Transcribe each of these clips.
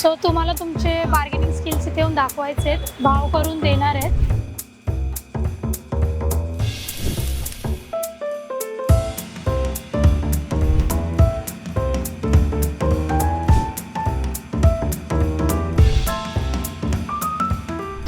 So तुम्हाला तुमचे bargaining skills इथे येऊन दाखवायचे आहेत, भाव करून देणार आहेत.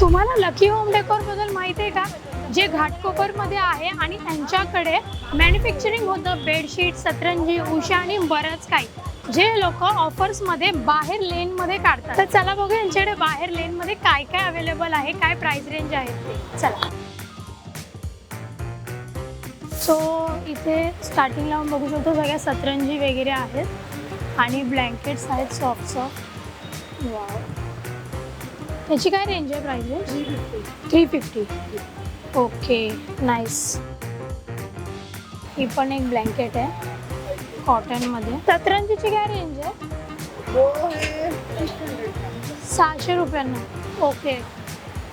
तुम्हाला लकी होम डेकोर बद्दल माहिती आहे का? जे घाटकोपरमध्ये आहे आणि त्यांच्याकडे मॅन्युफॅक्चरिंग होतं बेडशीट, सतरंजी, उषा आणि बरंच काही, जे लोक ऑफर्समध्ये बाहेर लेनमध्ये काढतात. तर चला बघूया यांच्याकडे बाहेर लेनमध्ये काय काय अवेलेबल आहे, काय प्राइस रेंज आहे ते. चला. सो इथे स्टार्टिंगला बघू शकतो सगळ्या सतरंजी वगैरे आहेत आणि ब्लँकेट्स आहेत सॉफ्ट. वाव, याची काय रेंज आहे? Price range 350. Okay, nice. ही पण एक ब्लँकेट आहे कॉटनमध्ये. सतरंजीची काय रेंज आहे? 600 रुपयांना. ओके,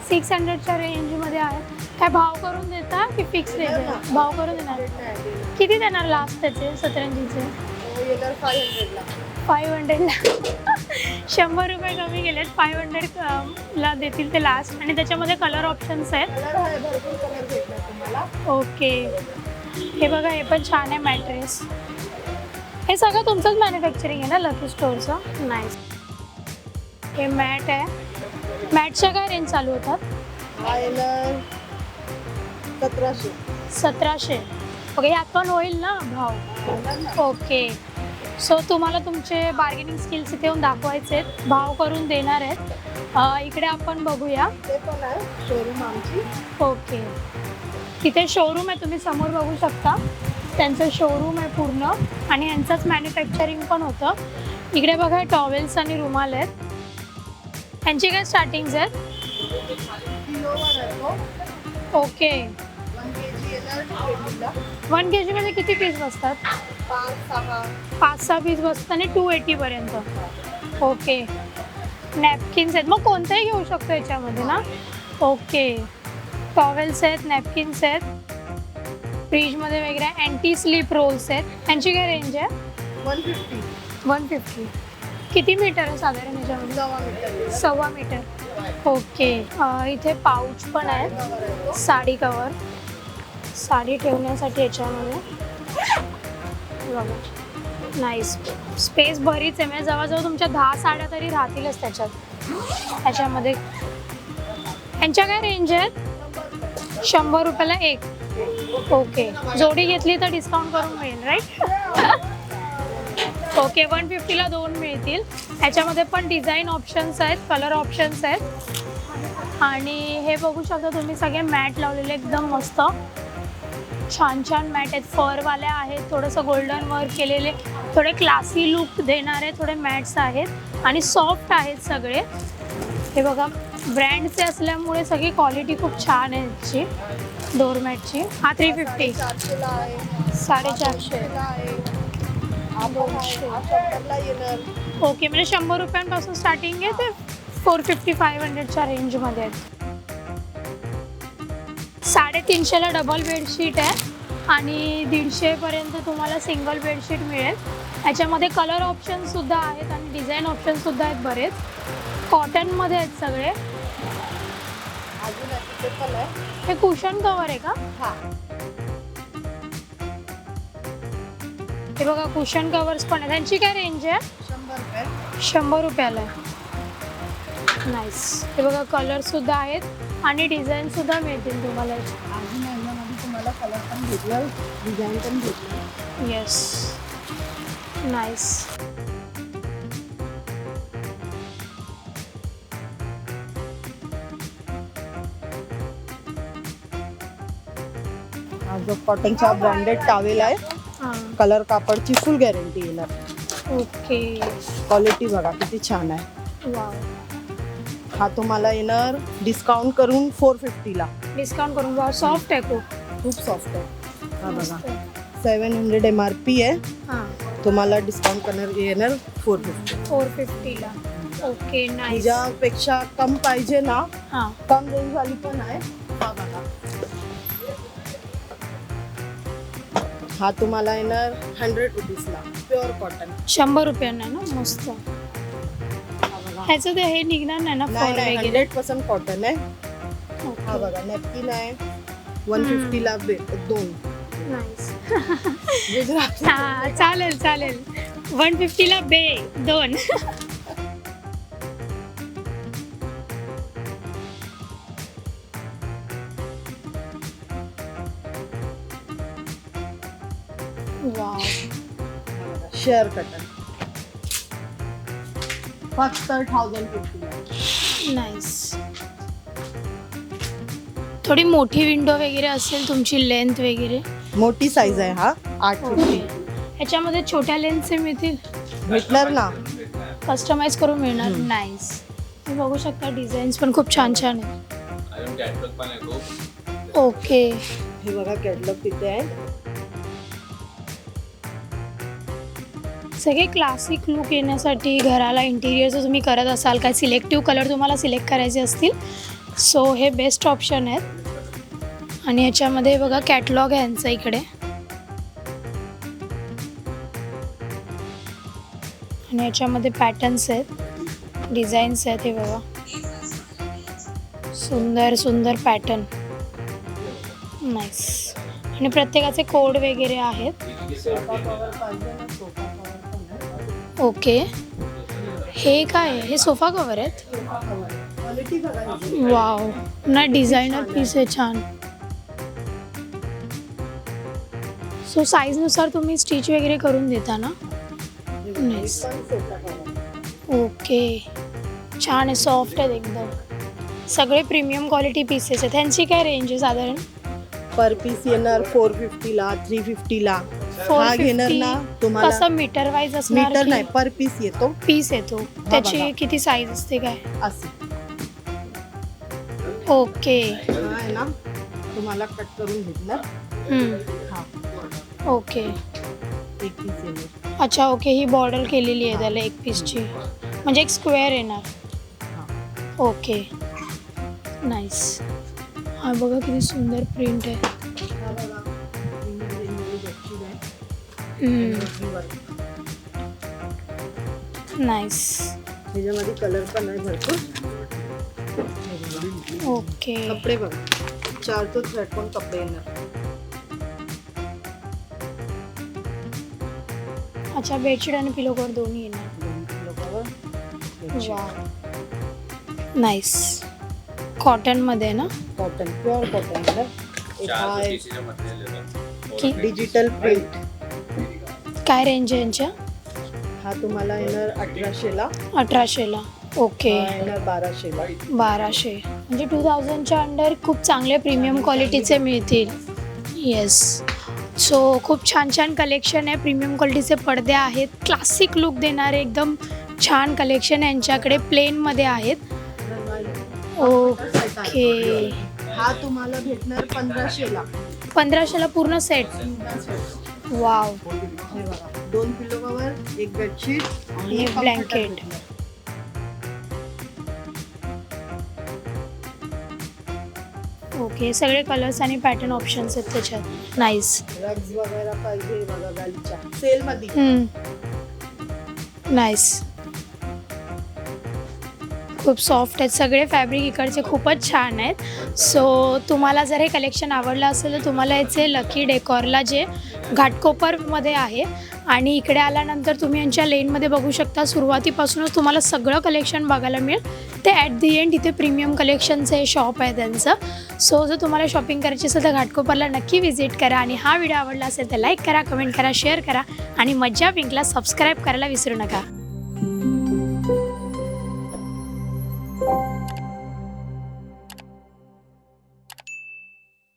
600च्या रेंजमध्ये आहे. काय भाव करून देता की फिक्स रेंज आहे? भाव करून देणार. किती देणार लास्ट त्याचे सतरंजीचे? 500ला. 100 रुपये कमी गेलेत. 500ला देतील ते लास्ट. आणि त्याच्यामध्ये कलर ऑप्शन्स आहेत. ओके, हे बघा, हे पण छान आहे मॅट्रेस. हे सगळं तुमचंच मॅन्युफॅक्चरिंग आहे ना लकी स्टोअरचं? नाईस. हे मॅट आहे. मॅटच्या काय रेंज चालू होतात? 1700. ओके, ह्यात पण होईल ना भाव? ओके. सो तुम्हाला तुमचे बार्गेनिंग स्किल्स इथे येऊन दाखवायचे आहेत, भाव करून देणार आहेत. इकडे आपण बघूया. ते पण आहे शोरूम आमची. ओके, तिथे शोरूम आहे, तुम्ही समोर बघू शकता. त्यांचं शोरूम आहे पूर्ण आणि यांचंच मॅन्युफॅक्चरिंग पण होतं. इकडे बघा टॉवेल्स आणि रुमाल आहेत. यांची काय स्टार्टिंग्स आहेत? ओके, 1 kg मध्ये किती पीस बसतात? 5-6 पीस बसतात आणि 280 पर्यंत. ओके, नॅपकिन्स आहेत. मग कोणताही घेऊ शकतो याच्यामध्ये ना? ओके, टॉवेल्स आहेत, नॅपकिन्स आहेत, फ्रीजमध्ये वगैरे अँटी स्लीप रोल्स आहेत. यांची काय रेंज आहे? 150. किती मीटर आहे साधारण याच्यामध्ये? 1.25 मीटर. ओके, इथे पाऊच पण आहेत, साडी कवर, साडी ठेवण्यासाठी याच्यामध्ये. बघा, नाईस. स्पेस बरीच आहे, म्हणजे जवळजवळ तुमच्या 10 साड्या तरी राहतीलच त्याच्यामध्ये. यांच्या काय रेंज आहेत? 100 रुपयाला एक. ओके, जोडी घेतली तर डिस्काउंट करून मिळेल, राईट? ओके, 150ला 2 मिळतील. ह्याच्यामध्ये पण डिझाईन ऑप्शन्स आहेत, कलर ऑप्शन्स आहेत. आणि हे बघू शकता तुम्ही, सगळे मॅट लावलेले एकदम मस्त छान छान मॅट आहेत. फरवाल्या आहेत, थोडंसं गोल्डन वर्क केलेले, थोडे क्लासी लुक देणारे थोडे मॅट्स आहेत आणि सॉफ्ट आहेत सगळे. हे बघा, ब्रँडचे असल्यामुळे सगळी क्वालिटी खूप छान आहे याची डोरमॅटची. हा 350. 450. ओके, म्हणजे 100 रुपयांपासून स्टार्टिंग आहे ते 450-500च्या रेंजमध्ये आहेत. 350ला डबल बेडशीट आहे आणि 150 पर्यंत तुम्हाला सिंगल बेडशीट मिळेल. याच्यामध्ये कलर ऑप्शन सुद्धा आहेत आणि डिझाईन ऑप्शन सुद्धा आहेत बरेच. कॉटनमध्ये आहेत सगळे. हे कुशन कवर आहे का? हे बघा, कुशन कवर्स पण आहेत. त्यांची काय रेंज आहे? 100 रुपयाला आहे. नाईस. हे बघा, कलर सुद्धा आहेत आणि डिझाईन सुद्धा मिळतील तुम्हाला. तुम्हाला कलर पण भेटलं, डिझाईन पण भेटलं. Yes, nice. हा जो कॉटनचा ब्रँडेड टॉवेल आहे, कलर कापडची फुल गॅरंटी येणार. ओके, क्वालिटी बघा किती छान आहे. वाव. हा तुम्हाला येणार डिस्काउंट करून 450ला. डिस्काउंट करून. वाव, सॉफ्ट आहे खूप. खूप सॉफ्ट आहे. हा बघा, 700 MRP आहे. हां, तुम्हाला डिस्काउंट करणार येणार 450ला. Okay, nice. त्याच्यापेक्षा कम पाहिजे ना? हां, कम रेंज वाली पण आहे. हा बघा, हा तुम्हाला येणार 100 रुपीजला, प्युअर कॉटन. 100 रुपयांना ना? मस्त. हा बघा, ह्याचं ते हे निघणार नाही ना नाही फर नाही वगैरे 100% कॉटन आहे. हा बघा नॅपकिन आहे 150 ला 2. नाईस. गुजरात हा चालेल चालेल. 150 ला 2. वाव. शेअर कटन फक्त 1050 ला. नाईस. थोडी मोठी विंडो वगैरे असेल तुमची लेंथ वगैरे. मोठी साईज आहे हा 850. ह्याच्यामध्ये छोट्या लेन्सचे मिळतील, भेटणार ना. कस्टमाइज करून मिळणार. नाईस. तुम्ही बघू शकता डिझाईन्स पण खूप छान छान आहेत. ओके. हे बघा कॅटलॉग तिथे आहे. सगळे क्लासिक लुक येण्यासाठी घराला इंटिरियरचं तुम्ही करत असाल, काय सिलेक्टिव्ह कलर तुम्हाला सिलेक्ट करायचे असतील, सो हे बेस्ट ऑप्शन आहेत. आणि ह्याच्यामध्ये बघा कॅटलॉग आहे यांचं इकडे. आणि ह्याच्यामध्ये पॅटर्न्स आहेत, डिझाईन्स आहेत. हे बघा सुंदर सुंदर पॅटर्न. नाईस. आणि प्रत्येकाचे कोड वगैरे आहेत. सोफा कवर पाहिजे ना, सोफा कवर पण आहे. ओके. हे काय आहे? हे सोफा कवर आहेत. सोफा कवर क्वालिटी बघा ह्याची. वाव. ना डिझायनर पीस आहे छान. सो साईजनुसार तुम्ही स्टिच वगैरे करून देता ना. हे बघा, हे Nice. पण सोफा कवर. ओके. छान आहे, सॉफ्ट आहेत एकदम. सगळे प्रीमियम क्वालिटी पीसेस आहेत. त्यांची काय रेंज आहे साधारण? पर पीस येणार 450 ला 350 ला. हा घेणार ना 450. तुम्हाला कसं मीटर वाईज असणार? मीटर नाही पर पीस येतो पीस येतो. त्याची बघा. किती साईज असते काय? असे. ओके. हा आहे ना तुम्हाला कट करून भेटणार. हा ओके. एक पीस येणार. अच्छा. ओके. ही बॉर्डर केलेली आहे त्याला एक पीसची, म्हणजे एक स्क्वेअर येणार. हा. ओके. नाईस. हा बघा किती सुंदर प्रिंट आहे. हा बघा इंडियन रेंजमध्ये बेडशीट आहे. ही वर्क. नाईस. ह्याच्यामध्ये कलर पण आहे भरपूर. हे बघा. ओके. कपडे बघा 4 तो थ्रेड पण कपडे येणार. अच्छा. बेडशीट आणि पिलो कवर दोन्ही येणार. 2 kilo cover bedsheet. Wow. Nice. कॉटनमध्ये ना. कॉटन प्युअर कॉटन येणार. एक हा आहे की डिजिटल प्रिंट. काय रेंज आहे यांच्या? हा तुम्हाला येणार 1800 ला. 1800 ला. ओके. हा येणार 1200 ला. 1200 म्हणजे 2000च्या अंडर खूप चांगले प्रीमियम क्वालिटीचे मिळतील. येस. सो खूप छान छान कलेक्शन आहे. प्रीमियम क्वालिटीचे पडदे आहेत. क्लासिक लुक देणारे एकदम छान कलेक्शन यांच्याकडे प्लेनमध्ये आहेत. ओके. हा तुम्हाला भेटणार 1500 ला. 1500 ला पूर्ण सेट. वाव. हे बघा 2 पिलो कवर, एक बेडशीट आणि एक एक blanket. भेटणार. ओके. सगळे कलर्स आणि पॅटर्न ऑप्शन्स आहेत त्याच्यात. नाईस. रग्स वगैरे पाहिजे बघा गालीच्या सेल मध्ये. नाईस. खूप सॉफ्ट आहेत सगळे. फॅब्रिक इकडचे खूपच छान आहेत. सो तुम्हाला जर हे कलेक्शन आवडलं असेल तर तुम्हाला याचे लकी डेकॉरला जे घाटकोपरमध्ये आहे आणि इकडे आल्यानंतर तुम्ही यांच्या लेनमध्ये बघू शकता. सुरुवातीपासूनच तुम्हाला सगळं कलेक्शन बघायला मिळेल ते ॲट दी एंड. इथे प्रीमियम कलेक्शनचं हे शॉप आहे त्यांचं. सो जर तुम्हाला शॉपिंग करायची असेल तर घाटकोपरला नक्की व्हिजिट करा. आणि हा व्हिडिओ आवडला असेल तर लाईक करा, कमेंट करा, शेअर करा आणि मज्जा पिंकला सबस्क्राईब करायला विसरू नका.